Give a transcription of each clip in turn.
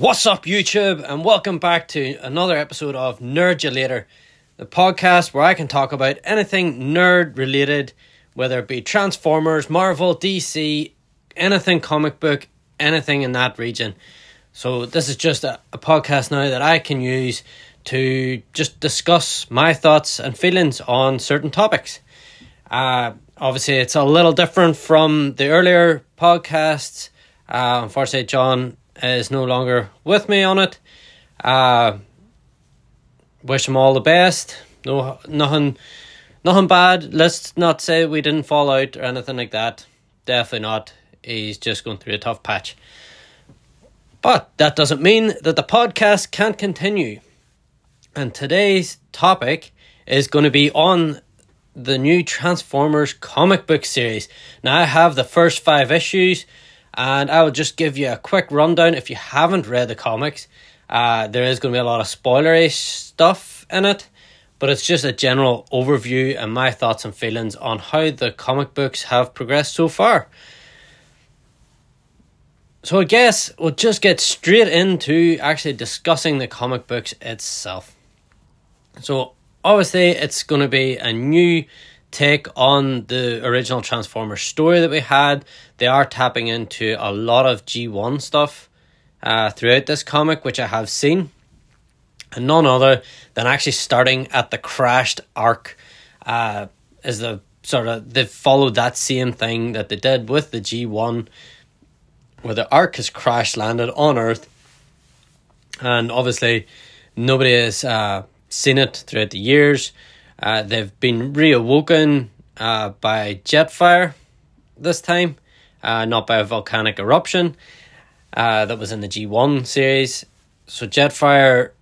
What's up, YouTube, and welcome back to another episode of Nerd Ya Later, the podcast where I can talk about anything nerd related, whether it be Transformers, Marvel, DC, anything comic book, anything in that region. So this is just a podcast now that I can use to just discuss my thoughts and feelings on certain topics. Obviously, it's a little different from the earlier podcasts. Unfortunately, John is no longer with me on it. Wish him all the best. No, nothing bad. Let's not say we didn't fall out or anything like that. Definitely not. He's just going through a tough patch. But that doesn't mean that the podcast can't continue. And today's topic is going to be on the new Transformers comic book series. Now, I have the first 5 issues, and I will just give you a quick rundown if you haven't read the comics. There is going to be a lot of spoilery stuff in it, but it's just a general overview and my thoughts and feelings on how the comic books have progressed so far. So I guess we'll just get straight into actually discussing the comic books itself. So obviously it's going to be a new take on the original Transformers story that we had. They are tapping into a lot of G1 stuff throughout this comic, which I have seen, and none other than actually starting at the crashed Ark. Is the sort of, they've followed that same thing that they did with the G1, where the Ark has crash landed on Earth, and obviously nobody has seen it throughout the years. They've been reawoken by Jetfire this time, not by a volcanic eruption that was in the G1 series. So Jetfire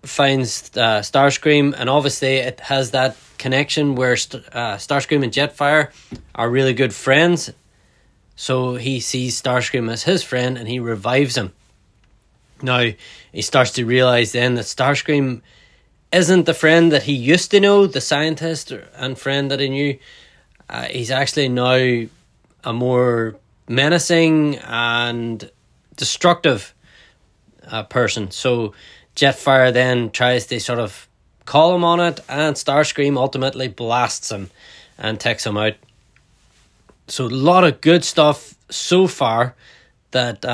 finds Starscream, and obviously it has that connection where Starscream and Jetfire are really good friends. So he sees Starscream as his friend and he revives him. Now, he starts to realise then that Starscream isn't the friend that he used to know, the scientist and friend that he knew. He's actually now a more menacing and destructive person. So Jetfire then tries to sort of call him on it, and Starscream ultimately blasts him and takes him out. So a lot of good stuff so far that,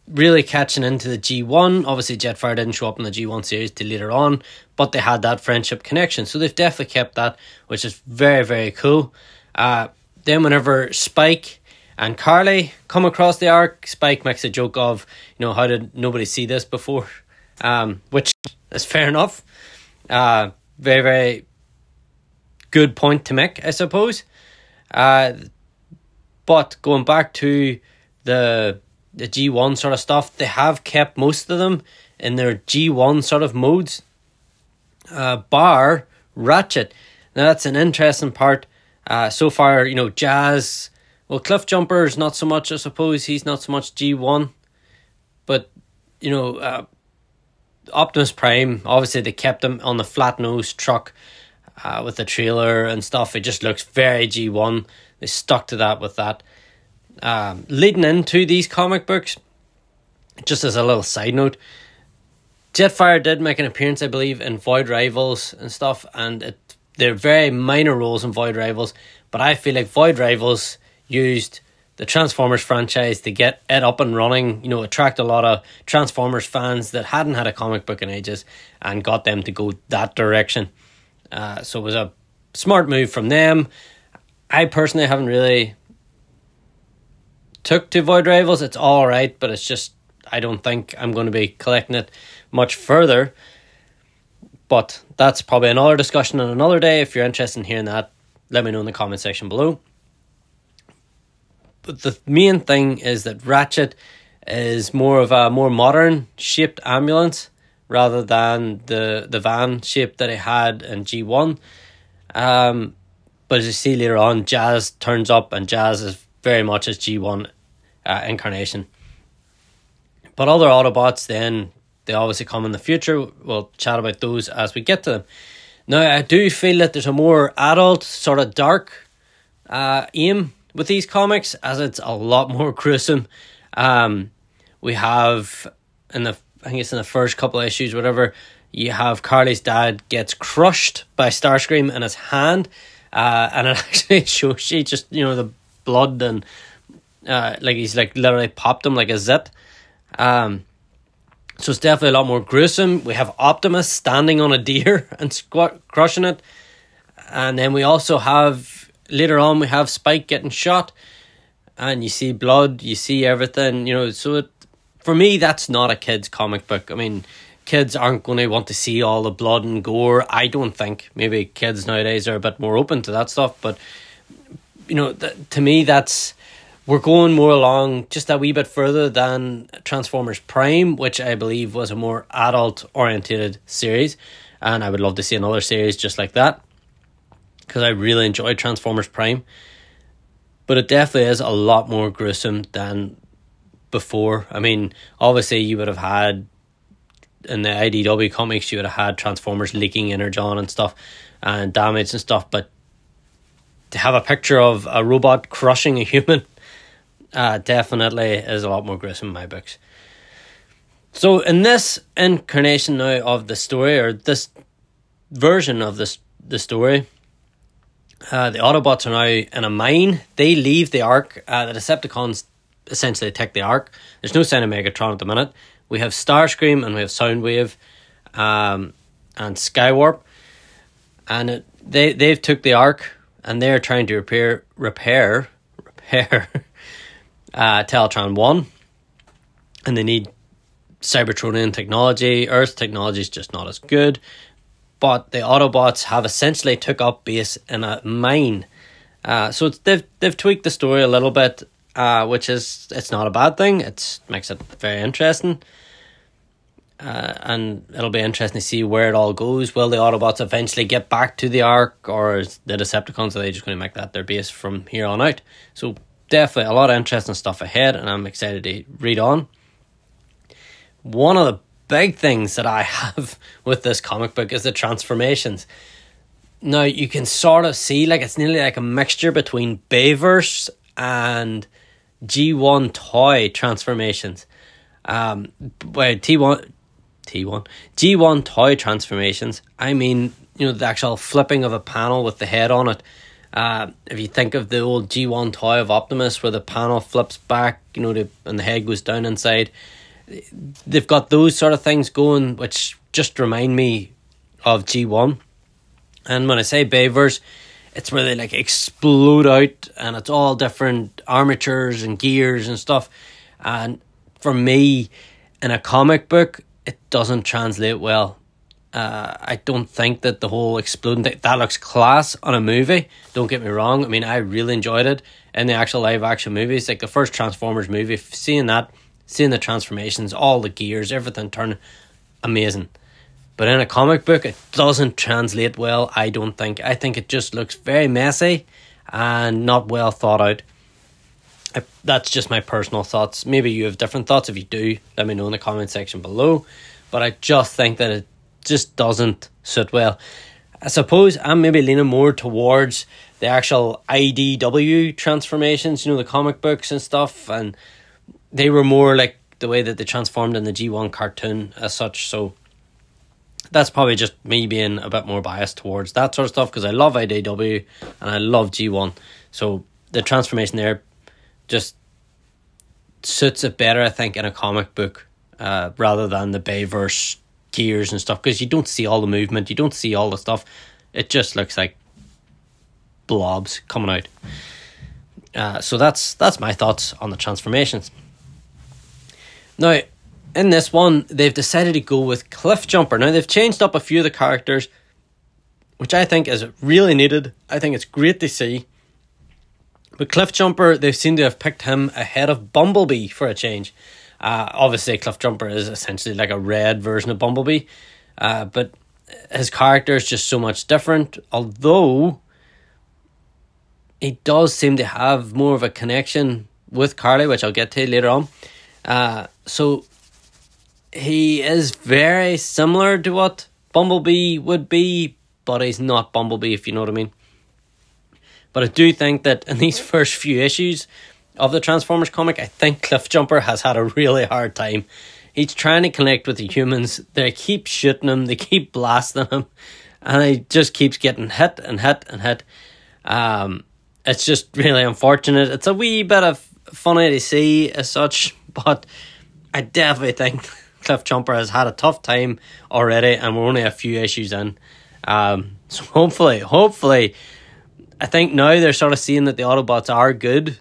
really catching into the G1. Obviously, Jetfire didn't show up in the G1 series till later on, but they had that friendship connection. So they've definitely kept that, which is very, very cool. Then whenever Spike and Carly come across the Ark, Spike makes a joke of, how did nobody see this before? Which is fair enough. Very, very good point to make, I suppose. But going back to the G1 sort of stuff, they have kept most of them in their G1 sort of modes, bar Ratchet. Now that's an interesting part. So far, Jazz, well, Cliff Jumper's not so much, I suppose. He's not so much G1, but Optimus Prime, obviously they kept him on the flat nose truck with the trailer and stuff. It just looks very G1. They stuck to that with that. Leading into these comic books, just as a little side note, Jetfire did make an appearance, I believe, in Void Rivals and stuff, and they're very minor roles in Void Rivals, but I feel like Void Rivals used the Transformers franchise to get it up and running, attract a lot of Transformers fans that hadn't had a comic book in ages, and got them to go that direction. So it was a smart move from them. I personally haven't really took to Void Rivals. It's all right, but it's just, I don't think I'm going to be collecting it much further. But that's probably another discussion on another day. If you're interested in hearing that, let me know in the comment section below. But the main thing is that Ratchet is more of a more modern shaped ambulance rather than the van shape that it had in G1. But as you see later on, Jazz turns up, and Jazz is very much as G1 incarnation. But other Autobots, then, they obviously come in the future. We'll chat about those as we get to them. Now, I do feel that there's a more adult, sort of dark aim with these comics, as it's a lot more gruesome. We have I think it's in the first couple of issues, whatever, you have Carly's dad gets crushed by Starscream in his hand, and it actually shows she just, the blood, and like he's like literally popped him like a zit. So it's definitely a lot more gruesome. We have Optimus standing on a deer and crushing it, and then we also have, later on, we have Spike getting shot, and you see blood, you see everything, so for me, that's not a kid's comic book. I mean, kids aren't going to want to see all the blood and gore, I don't think. Maybe kids nowadays are a bit more open to that stuff, but, to me, we're going more along just a wee bit further than Transformers Prime, which I believe was a more adult-oriented series, and I would love to see another series just like that, because I really enjoyed Transformers Prime. But it definitely is a lot more gruesome than before. I mean, obviously you would have had, in the IDW comics, you would have had Transformers leaking energon and stuff, and damage and stuff, but to have a picture of a robot crushing a human definitely is a lot more gruesome in my books. So in this incarnation now of the story, or this version of the story, the Autobots are now in a mine. They leave the Ark. The Decepticons essentially take the Ark. There's no sign of Megatron at the minute. We have Starscream and we have Soundwave and Skywarp. And they've took the Ark, and they're trying to repair Teletran 1. And they need Cybertronian technology. Earth technology is just not as good. But the Autobots have essentially took up base in a mine. So they've tweaked the story a little bit, which it's not a bad thing. It makes it very interesting. And it'll be interesting to see where it all goes. Will the Autobots eventually get back to the Ark, or is the Decepticons, are they just going to make that their base from here on out? So definitely a lot of interesting stuff ahead, and I'm excited to read on. One of the big things that I have with this comic book is the transformations. Now you can sort of see, like, it's nearly like a mixture between Bayverse and G1 toy transformations. G1 toy transformations, I mean, the actual flipping of a panel with the head on it. If you think of the old G1 toy of Optimus, where the panel flips back, and the head goes down inside, they've got those sort of things going, which just remind me of G1. And when I say Bayverse, it's where they like explode out, and it's all different armatures and gears and stuff. And for me, in a comic book, it doesn't translate well. I don't think that the whole exploding thing, that looks class on a movie, don't get me wrong. I mean, I really enjoyed it in the actual live action movies, like the first Transformers movie, seeing the transformations, all the gears, everything turn amazing. But in a comic book, it doesn't translate well, I don't think. I think it just looks very messy and not well thought out. That's just my personal thoughts. Maybe you have different thoughts. If you do, let me know in the comment section below. But I just think that it just doesn't sit well. I suppose I'm maybe leaning more towards the actual IDW transformations, the comic books and stuff, and they were more like the way that they transformed in the G1 cartoon as such. So that's probably just me being a bit more biased towards that sort of stuff, because I love IDW and I love G1. So the transformation there just suits it better, I think, in a comic book rather than the Bayverse gears and stuff, because you don't see all the movement, you don't see all the stuff. It just looks like blobs coming out. So that's my thoughts on the transformations. Now, in this one, they've decided to go with Cliffjumper. Now, they've changed up a few of the characters, which I think is really needed. I think it's great to see. But Cliffjumper, they seem to have picked him ahead of Bumblebee for a change. Obviously, Cliffjumper is essentially like a red version of Bumblebee. But his character is just so much different. Although, he does seem to have more of a connection with Carly, which I'll get to later on. So, he is very similar to what Bumblebee would be, but he's not Bumblebee, if you know what I mean. But I do think that in these first few issues of the Transformers comic, I think Cliffjumper has had a really hard time. He's trying to connect with the humans. They keep shooting him. They keep blasting him. And he just keeps getting hit and hit and hit. It's just really unfortunate. It's a wee bit of funny to see as such, but I definitely think Cliff Jumper has had a tough time already, and we're only a few issues in. So hopefully, I think now they're sort of seeing that the Autobots are good,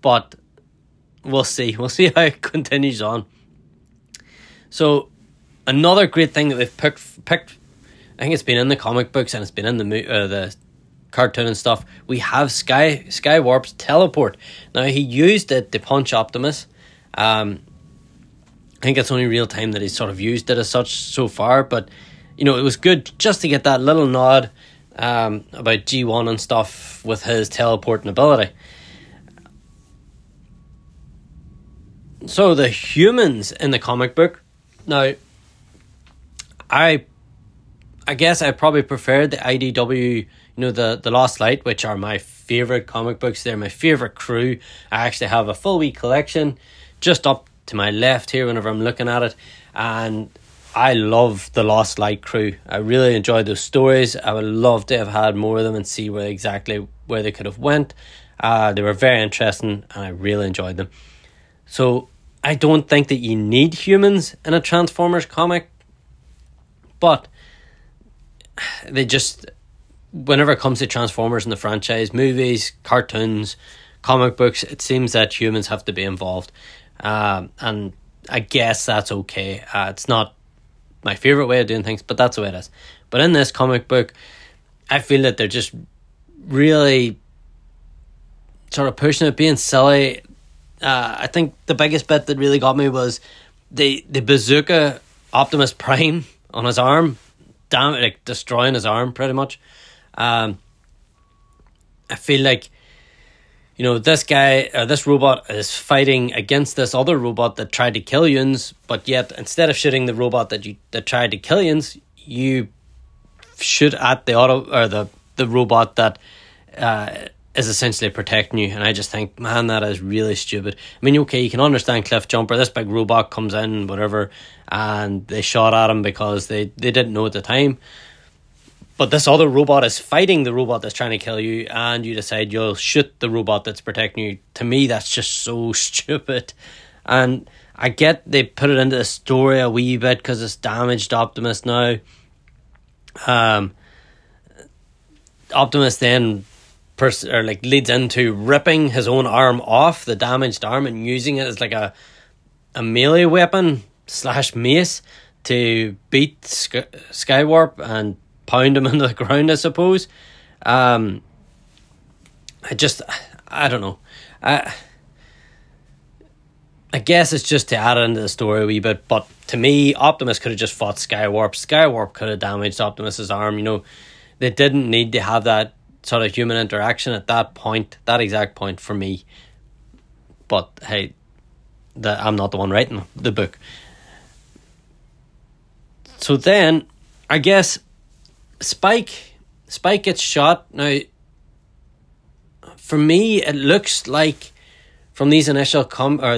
but we'll see. We'll see how it continues on. So another great thing that they've picked, I think it's been in the comic books and it's been in the cartoon and stuff. We have Skywarp's teleport. Now, he used it to punch Optimus. I think it's only real time that he's sort of used it as such so far, but you know, it was good just to get that little nod about G1 and stuff with his teleporting ability. So the humans in the comic book, now I guess I probably preferred the IDW, the Lost Light, which are my favourite comic books. They're my favourite crew. I actually have a full wee collection just up to my left here whenever I'm looking at it, and I love the Lost Light crew. I really enjoyed those stories. I would love to have had more of them and see where they could have went. They were very interesting and I really enjoyed them. So I don't think that you need humans in a Transformers comic, but they just, whenever it comes to Transformers in the franchise, movies, cartoons, comic books, it seems that humans have to be involved. And I guess that's okay. It's not my favourite way of doing things, but that's the way it is. But in this comic book, I feel that they're just really sort of pushing it, being silly. I think the biggest bit that really got me was the bazooka Optimus Prime on his arm, destroying his arm pretty much. I feel like, this robot is fighting against this other robot that tried to kill Yuns, but yet instead of shooting the robot that tried to kill Yuns, you shoot at the robot that is essentially protecting you. And I just think, man, that is really stupid. I mean, okay, you can understand Cliff Jumper. This big robot comes in, whatever, and they shot at him because they didn't know at the time. But this other robot is fighting the robot that's trying to kill you, and you decide you'll shoot the robot that's protecting you. To me, that's just so stupid. And I get they put it into the story a wee bit because it's damaged Optimus now. Optimus then leads into ripping his own arm off, the damaged arm, and using it as like a melee weapon / mace to beat Skywarp and pound him into the ground, I suppose. I don't know. I guess it's just to add into the story a wee bit, but to me, Optimus could have just fought Skywarp. Skywarp could have damaged Optimus's arm. They didn't need to have that sort of human interaction at that exact point for me. But hey, I'm not the one writing the book. So then, I guess Spike gets shot. Now, for me, it looks like from these initial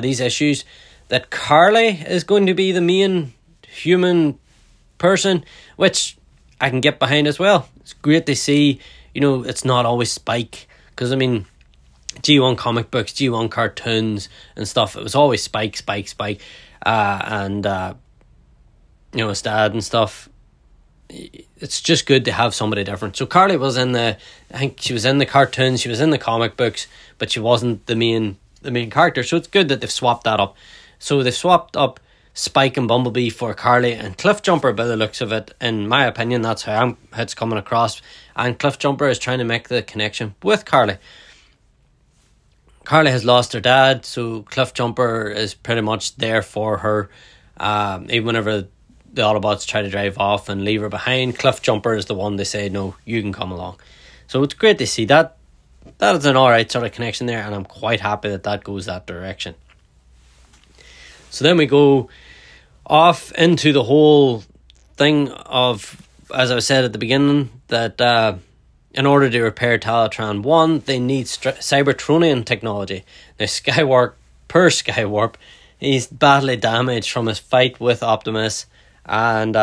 these issues that Carly is going to be the main human person, which I can get behind as well. It's great to see, it's not always Spike, because I mean, G1 comic books, G1 cartoons and stuff, it was always Spike, and his dad and stuff. It's just good to have somebody different. So Carly was I think she was in the cartoons, she was in the comic books, but she wasn't the main character. So it's good that they've swapped that up. So they've swapped up Spike and Bumblebee for Carly and Cliff Jumper by the looks of it. In my opinion, that's how it's coming across. And Cliff Jumper is trying to make the connection with Carly. Carly has lost her dad, so Cliff Jumper is pretty much there for her. Even whenever the Autobots try to drive off and leave her behind, Cliff Jumper is the one they say, no, you can come along. So it's great to see that. That is an alright sort of connection there, and I'm quite happy that goes that direction. So then we go off into the whole thing of, as I said at the beginning, that in order to repair Talatran 1, they need Cybertronian technology. Now, Skywarp he's badly damaged from his fight with Optimus, and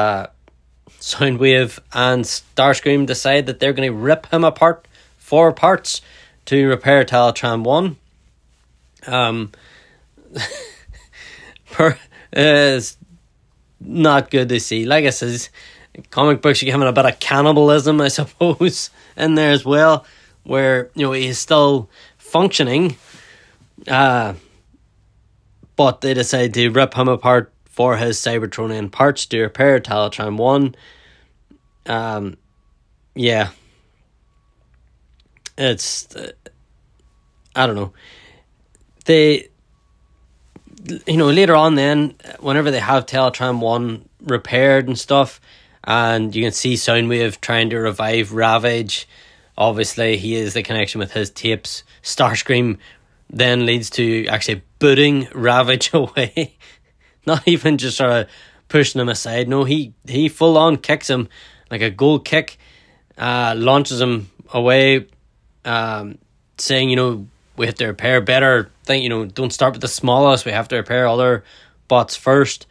Soundwave and Starscream decide that they're going to rip him apart for parts to repair Teletran 1. It's not good to see. Like I said, comic books, you're having a bit of cannibalism, I suppose, in there as well, where, you know, he's still functioning, but they decide to rip him apart for his Cybertronian parts to repair Teletran 1. Yeah. It's, I don't know. They, you know, later on then, whenever they have Teletran 1 repaired and stuff, and you can see Soundwave trying to revive Ravage, obviously he is the connection with his tapes. Starscream then leads to actually booting Ravage away. Not even just sort of pushing him aside. No, he full on kicks him like a goal kick, launches him away, saying, you know, we have to repair better. You know, don't start with the smallest. We have to repair other bots first.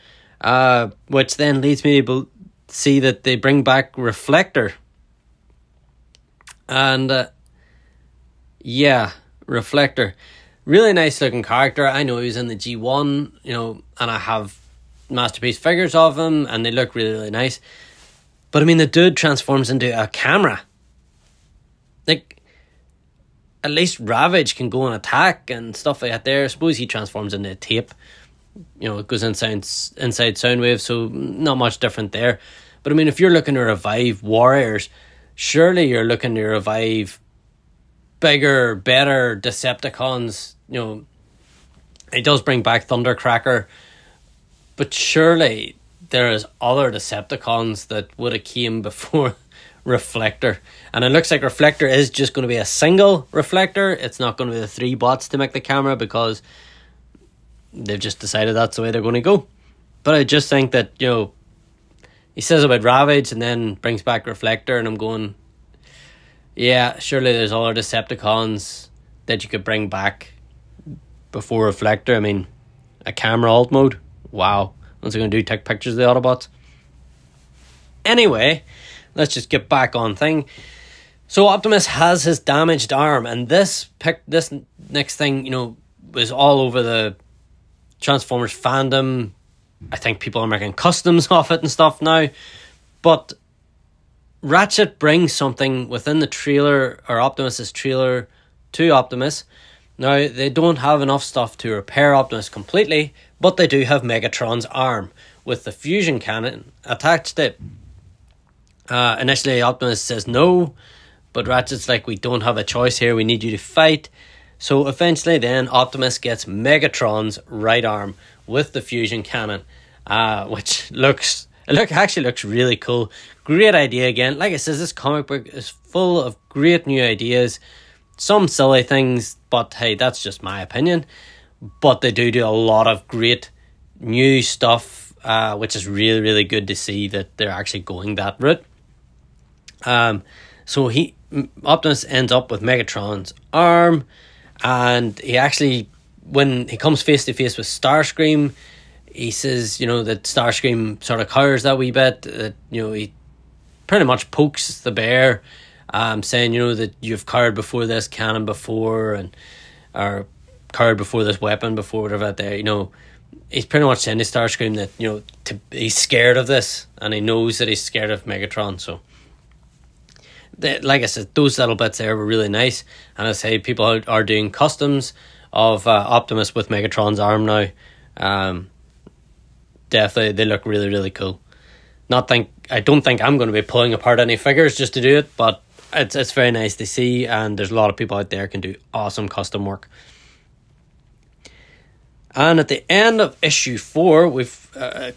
Which then leads me to see that they bring back Reflector. And yeah, Reflector. Really nice looking character. I know he was in the G1, you know, and I have Masterpiece figures of him, and they look really, really nice. But I mean, the dude transforms into a camera. Like, at least Ravage can go and attack and stuff like that there. I suppose he transforms into a tape. You know, it goes inside Soundwave, so not much different there. But I mean, if you're looking to revive Warriors, surely you're looking to revive bigger, better Decepticons. You know, it does bring back Thundercracker, but surely there is other Decepticons that would have came before Reflector. And it looks like Reflector is just going to be a single Reflector. It's not going to be the 3 bots to make the camera, because they've just decided that's the way they're going to go. But I just think that, you know, he says about Ravage and then brings back Reflector, and I'm going, yeah, surely there's other Decepticons that you could bring back before Reflector. I mean, a camera alt mode, wow. What's it going to do, take pictures of the Autobots? Anyway, let's just get back on thing. So Optimus has his damaged arm, and this next thing, you know, was all over the Transformers fandom. I think people are making customs of it and stuff now. But Ratchet brings something within the trailer, or Optimus's trailer, to Optimus. Now, they don't have enough stuff to repair Optimus completely, but they do have Megatron's arm with the fusion cannon attached to it. Initially, Optimus says no, but Ratchet's like, we don't have a choice here, we need you to fight. So eventually then Optimus gets Megatron's right arm with the fusion cannon, which actually looks really cool. Great idea again. Like I said, this comic book is full of great new ideas. Some silly things, but hey, that's just my opinion. But they do a lot of great new stuff, which is really, really good to see that they're actually going that route. So Optimus ends up with Megatron's arm, and he actually, when he comes face to face with Starscream, he says, you know, that Starscream sort of cowers that wee bit, that, you know, he pretty much pokes the bear, saying, you know, that you've cowered before this cannon before, or cowered before this weapon before, whatever that there, you know. He's pretty much saying to Starscream that, you know, he's scared of this, and he knows that he's scared of Megatron. So, like I said, those little bits there were really nice. And I say, people are doing customs of Optimus with Megatron's arm now. Definitely, they look really, really cool. I don't think I'm going to be pulling apart any figures just to do it, but it's very nice to see, and there's a lot of people out there can do awesome custom work. And at the end of issue 4,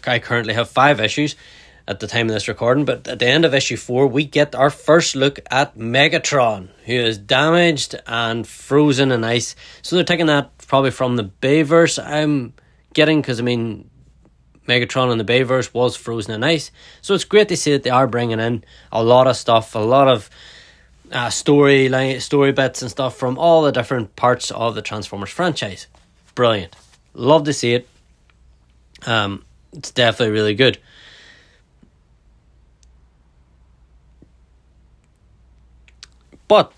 I currently have 5 issues at the time of this recording, but at the end of issue 4, we get our first look at Megatron, who is damaged and frozen in ice. So they're taking that probably from the Bayverse, I'm getting, because I mean, Megatron in the Bayverse was frozen in ice. So it's great to see that they are bringing in a lot of stuff, a lot of story bits and stuff from all the different parts of the Transformers franchise. Brilliant. Love to see it. It's definitely really good. But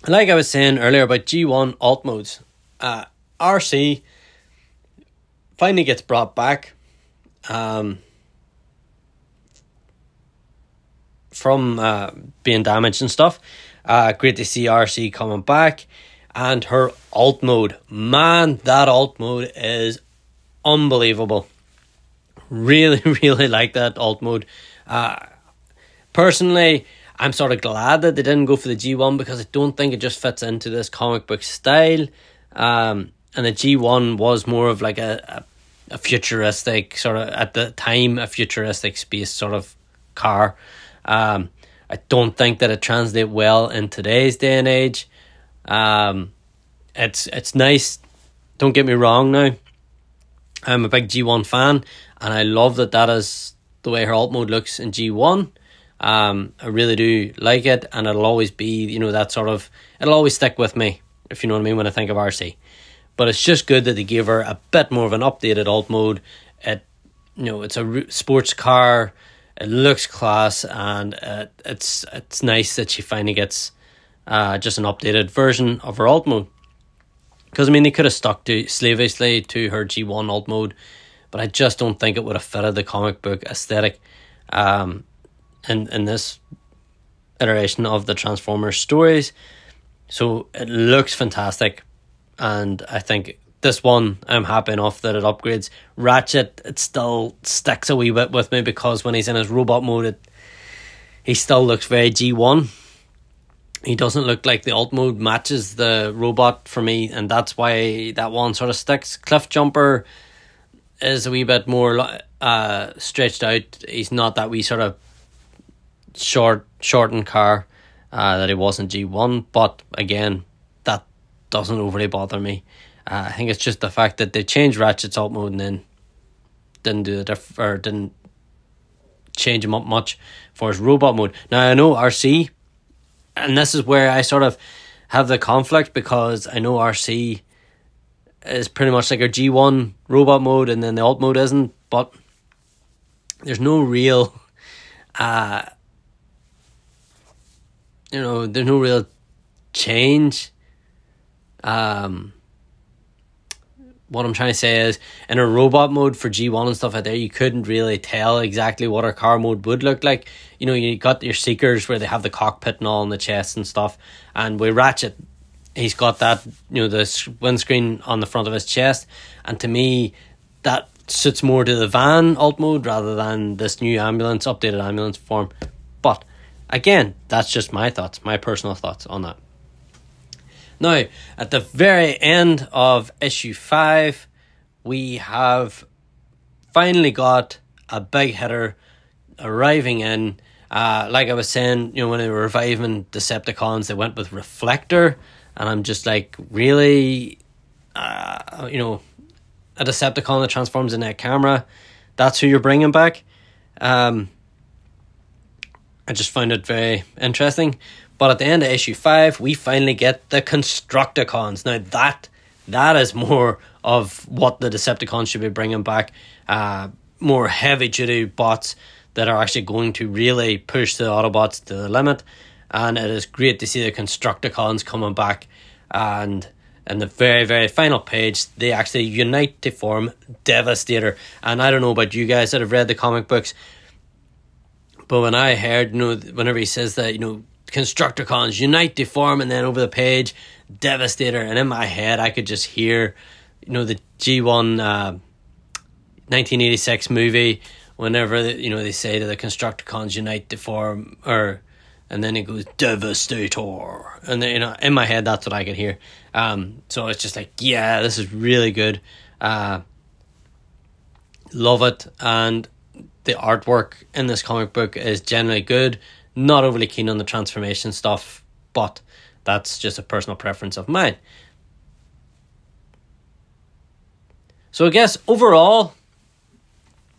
like I was saying earlier about G1 alt modes, RC finally gets brought back from being damaged and stuff. Great to see RC coming back. And her alt mode, man, that alt mode is unbelievable. Really, really like that alt mode. Personally, I'm sort of glad that they didn't go for the G1 because I don't think it just fits into this comic book style. And the G1 was more of like a futuristic, sort of at the time, a futuristic space sort of car. I don't think that it translates well in today's day and age. It's nice. Don't get me wrong now. I'm a big G1 fan, and I love that is the way her alt mode looks in G1. I really do like it, and it'll always be, that sort of, it'll always stick with me, if you know what I mean, when I think of RC. But it's just good that they gave her a bit more of an updated alt mode. It's a sports car. It looks class, and it's nice that she finally gets just an updated version of her alt mode. Because, they could have stuck slavishly to her G1 alt mode, but I just don't think it would have fitted the comic book aesthetic in this iteration of the Transformers stories. So it looks fantastic, and I think this one, I'm happy enough that it upgrades. Ratchet, it still sticks a wee bit with me because when he's in his robot mode, he still looks very G1. He doesn't look like the alt mode matches the robot for me, and that's why that one sort of sticks. Cliff Jumper is a wee bit more stretched out. He's not that wee sort of shortened car that he was in G1, but again, that doesn't overly bother me. I think it's just the fact that they changed Ratchet's alt mode and then didn't change him up much for his robot mode. Now I know RC, and this is where I sort of have the conflict, because I know RC is pretty much like her G1 robot mode and then the alt mode isn't, but there's no real there's no real change. What I'm trying to say is, in a robot mode for G1 and stuff like that, you couldn't really tell exactly what her car mode would look like. You got your Seekers where they have the cockpit and all in the chest and stuff. And with Ratchet, he's got that, the windscreen on the front of his chest. And to me, that suits more to the van alt mode rather than this new updated ambulance form. But again, that's just my personal thoughts on that. Now, at the very end of issue 5, we have finally got a big hitter arriving in. Like I was saying, when they were reviving Decepticons, they went with Reflector. And I'm just like, really? A Decepticon that transforms into a camera? That's who you're bringing back? I just found it very interesting. But at the end of issue 5, we finally get the Constructicons. Now that is more of what the Decepticons should be bringing back. More heavy-duty bots that are actually going to really push the Autobots to the limit. And it is great to see the Constructicons coming back. And in the very, very final page, they actually unite to form Devastator. And I don't know about you guys that have read the comic books, but when I heard, whenever he says that, Constructicons unite to form, and then over the page, Devastator, and in my head I could just hear, the G1 1986 movie, whenever they say to the Constructicons unite to form, and then it goes Devastator, and then, in my head that's what I could hear. So it's just like, yeah, this is really good. Love it, and the artwork in this comic book is generally good. Not overly keen on the transformation stuff, but that's just a personal preference of mine. So I guess overall,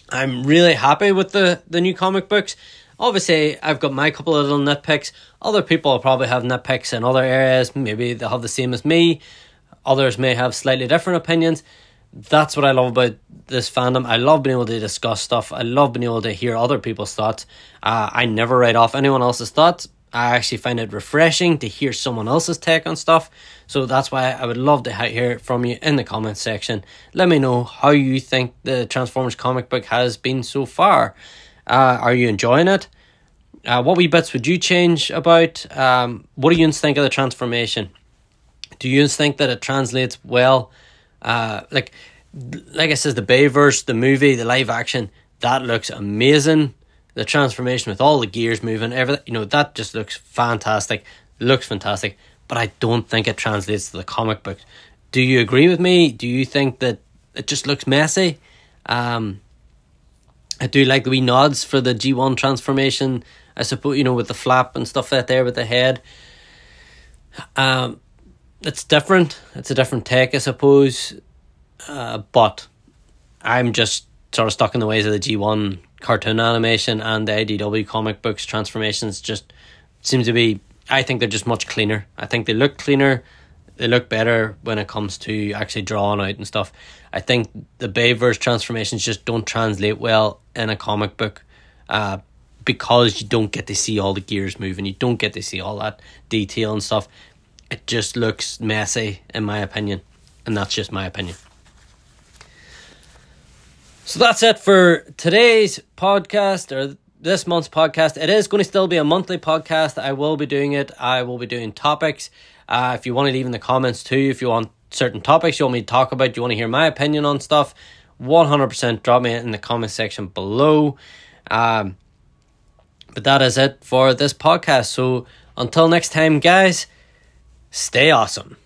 I'm really happy with the new comic books. Obviously, I've got my couple of little nitpicks. Other people will probably have nitpicks in other areas. Maybe they'll have the same as me. Others may have slightly different opinions. that's what I love about this fandom. I love being able to discuss stuff. I love being able to hear other people's thoughts. I never write off anyone else's thoughts. I actually find it refreshing to hear someone else's take on stuff. So that's why I would love to hear it from you in the comments section. Let me know how you think the Transformers comic book has been so far. Are you enjoying it? What wee bits would you change about? What do you think of the transformation? Do you think that it translates well? Like I said, the Bayverse, the movie, the live action, that looks amazing. The transformation with all the gears moving, everything, that just looks fantastic. Looks fantastic. But I don't think it translates to the comic book. Do you agree with me? Do you think that it just looks messy? I do like the wee nods for the G1 transformation, I suppose, with the flap and stuff like there with the head. It's different. It's a different take, I suppose. But I'm just sort of stuck in the ways of the G1 cartoon animation, and the IDW comic books transformations just seem to be, I think they're just much cleaner. I think they look cleaner. They look better when it comes to actually drawing out and stuff. I think the Bayverse transformations just don't translate well in a comic book because you don't get to see all the gears moving. You don't get to see all that detail and stuff. It just looks messy, in my opinion. And that's just my opinion. So that's it for today's podcast, or this month's podcast. It is going to still be a monthly podcast. I will be doing it. I will be doing topics. If you want to leave in the comments too, if you want certain topics you want me to talk about, you want to hear my opinion on stuff, 100% drop me in the comment section below. But that is it for this podcast. So until next time, guys, stay awesome.